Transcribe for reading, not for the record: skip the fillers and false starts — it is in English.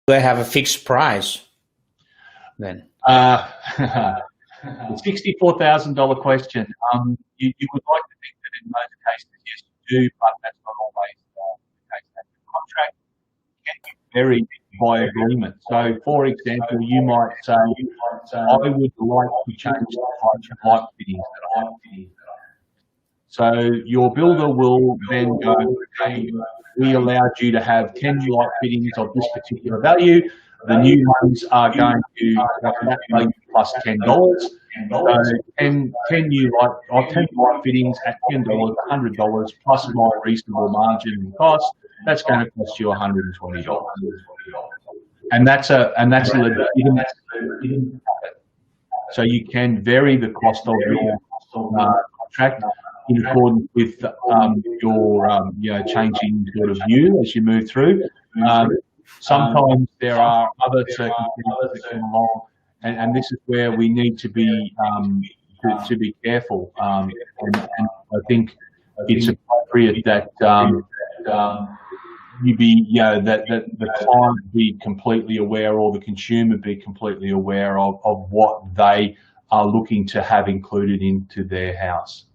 they have a fixed price then? The $64,000 question. You would like to think that in most cases, yes, you do, but that's not always the case. The contract can be varied by agreement. So, for example, you might say, I would like to change the type of light fittings that I have. So your builder will then go, okay, we allowed you to have 10 new light fittings of this particular value. The new ones are going to that value plus $10. So 10 light fittings at $10, $100 plus my reasonable margin and cost. That's going to cost you $120. And that's a legitimate. So you can vary the cost of your contract in accordance with your changing sort of view as you move through. Sometimes there are other circumstances that come along, and this is where we need to be careful. And I think it's appropriate that you be, that the client be completely aware, or the consumer be completely aware of what they are looking to have included into their house.